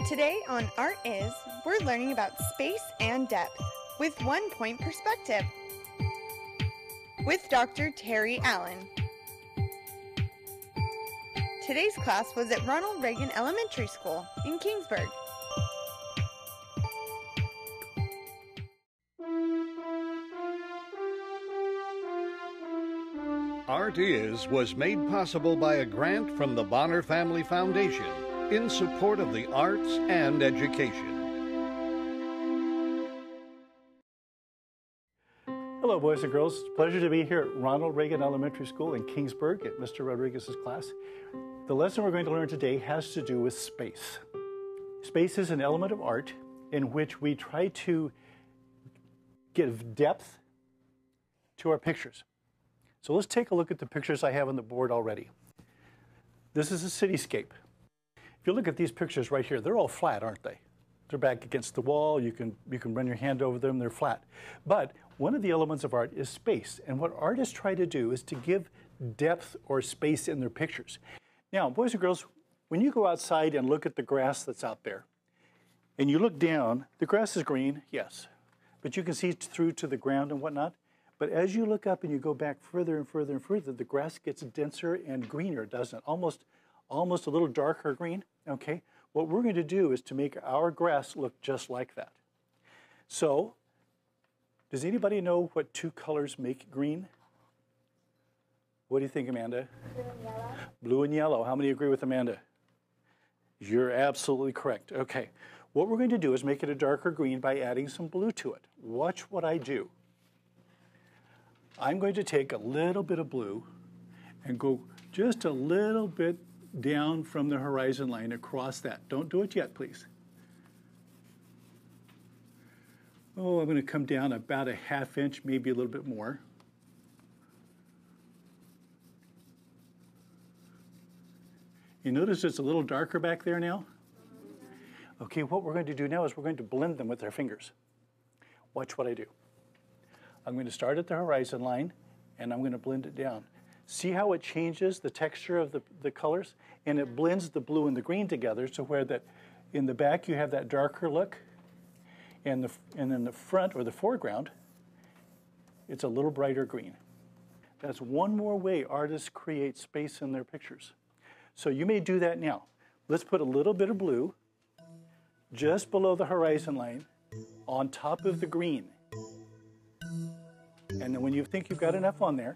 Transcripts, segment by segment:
Today on Art Is, we're learning about space and depth with one-point perspective with Dr. Terry Allen. Today's class was at Ronald Reagan Elementary School in Kingsburg. Art Is was made possible by a grant from the Bonner Family Foundation in support of the arts and education. Hello, boys and girls. It's a pleasure to be here at Ronald Reagan Elementary School in Kingsburg at Mr. Rodriguez's class. The lesson we're going to learn today has to do with space. Space is an element of art in which we try to give depth to our pictures. So let's take a look at the pictures I have on the board already. This is a cityscape. If you look at these pictures right here, they're all flat, aren't they? They're back against the wall. You can run your hand over them. They're flat. But one of the elements of art is space. And what artists try to do is to give depth or space in their pictures. Now, boys and girls, when you go outside and look at the grass that's out there, and you look down, the grass is green, yes, but you can see through to the ground and whatnot. But as you look up and you go back further and further and further, the grass gets denser and greener, doesn't it? Almost a little darker green, okay? What we're going to do is to make our grass look just like that. So, does anybody know what two colors make green? What do you think, Amanda? Blue and yellow. Blue and yellow. How many agree with Amanda? You're absolutely correct. Okay. What we're going to do is make it a darker green by adding some blue to it. Watch what I do. I'm going to take a little bit of blue and go just a little bit down from the horizon line across that. Don't do it yet, please. Oh, I'm going to come down about a ½ inch, maybe a little bit more. You notice it's a little darker back there now? Okay, what we're going to do now is we're going to blend them with our fingers. Watch what I do. I'm going to start at the horizon line, and I'm going to blend it down. See how it changes the texture of the colors? And it blends the blue and the green together, so where that in the back you have that darker look, and in the front or the foreground, it's a little brighter green. That's one more way artists create space in their pictures. So you may do that now. Let's put a little bit of blue just below the horizon line on top of the green. And then when you think you've got enough on there,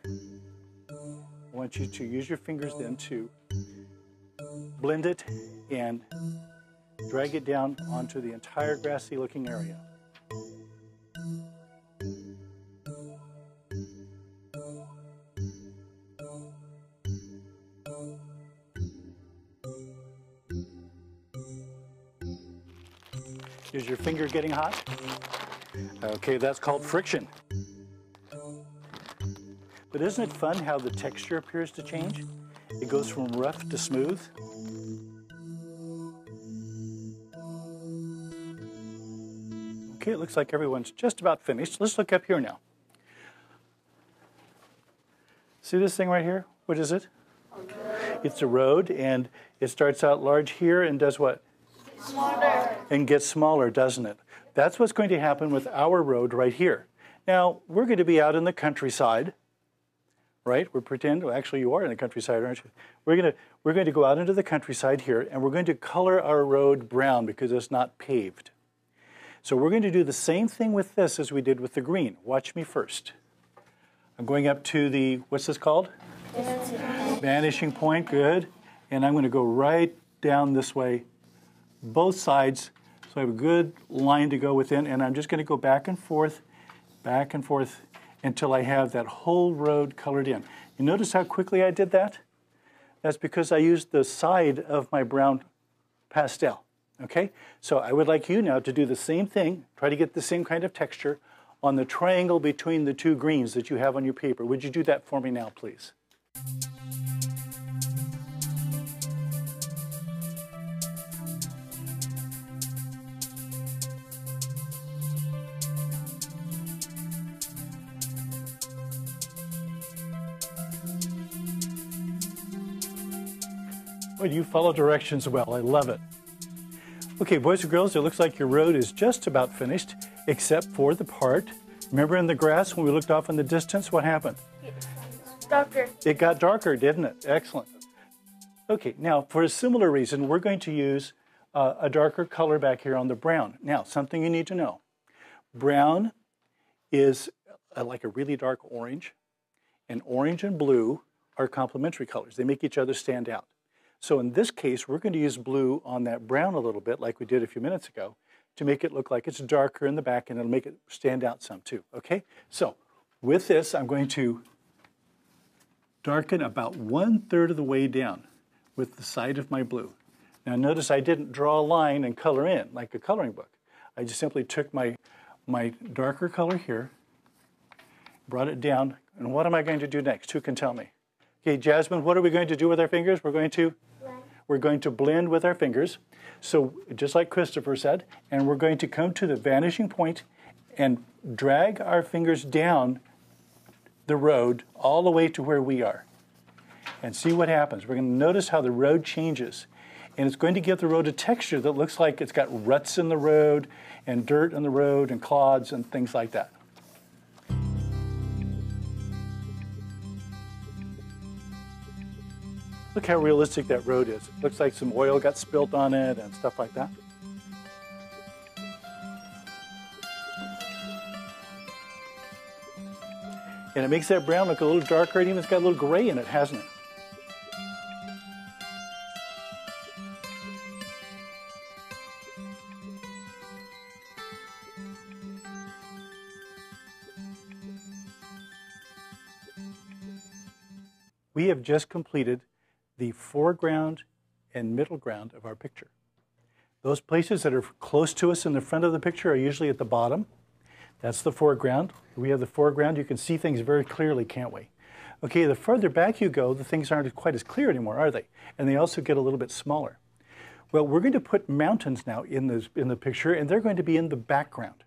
I want you to use your fingers then to blend it and drag it down onto the entire grassy looking area. Is your finger getting hot? Okay, that's called friction. But isn't it fun how the texture appears to change? It goes from rough to smooth. Okay, it looks like everyone's just about finished. Let's look up here now. See this thing right here? What is it? It's a road, and it starts out large here and does what? Smaller. And gets smaller, doesn't it? That's what's going to happen with our road right here. Now, we're going to be out in the countryside, right? Well, actually you are in the countryside, aren't you? We're going to go out into the countryside here, and we're going to color our road brown because it's not paved. So we're going to do the same thing with this as we did with the green. Watch me first. I'm going up to the, what's this called? Vanishing point, good. And I'm going to go right down this way, both sides, so I have a good line to go within, and I'm just going to go back and forth, until I have that whole road colored in. You notice how quickly I did that? That's because I used the side of my brown pastel, okay? So I would like you now to do the same thing, try to get the same kind of texture on the triangle between the two greens that you have on your paper. Would you do that for me now, please? Well, you follow directions well. I love it. Okay, boys and girls, it looks like your road is just about finished, except for the part. Remember in the grass when we looked off in the distance, what happened? Darker. It got darker, didn't it? Excellent. Okay, now for a similar reason, we're going to use a darker color back here on the brown. Now, something you need to know. Brown is like a really dark orange, and orange and blue are complementary colors. They make each other stand out. So in this case, we're going to use blue on that brown a little bit, like we did a few minutes ago, to make it look like it's darker in the back, and it'll make it stand out some too, okay? So with this, I'm going to darken about 1/3 of the way down with the side of my blue. Now notice I didn't draw a line and color in like a coloring book. I just simply took my darker color here, brought it down, and what am I going to do next? Who can tell me? Okay, Jasmine, what are we going to do with our fingers? We're going to blend with our fingers. So just like Christopher said, and we're going to come to the vanishing point and drag our fingers down the road all the way to where we are. And see what happens. We're going to notice how the road changes. And it's going to give the road a texture that looks like it's got ruts in the road and dirt on the road and clods and things like that. Look how realistic that road is. It looks like some oil got spilt on it and stuff like that. And it makes that brown look a little darker, and even it's got a little gray in it, hasn't it? We have just completed the foreground and middle ground of our picture. Those places that are close to us in the front of the picture are usually at the bottom. That's the foreground. We have the foreground. You can see things very clearly, can't we? Okay, the further back you go, the things aren't quite as clear anymore, are they? And they also get a little bit smaller. Well, we're going to put mountains now in the picture, and they're going to be in the background.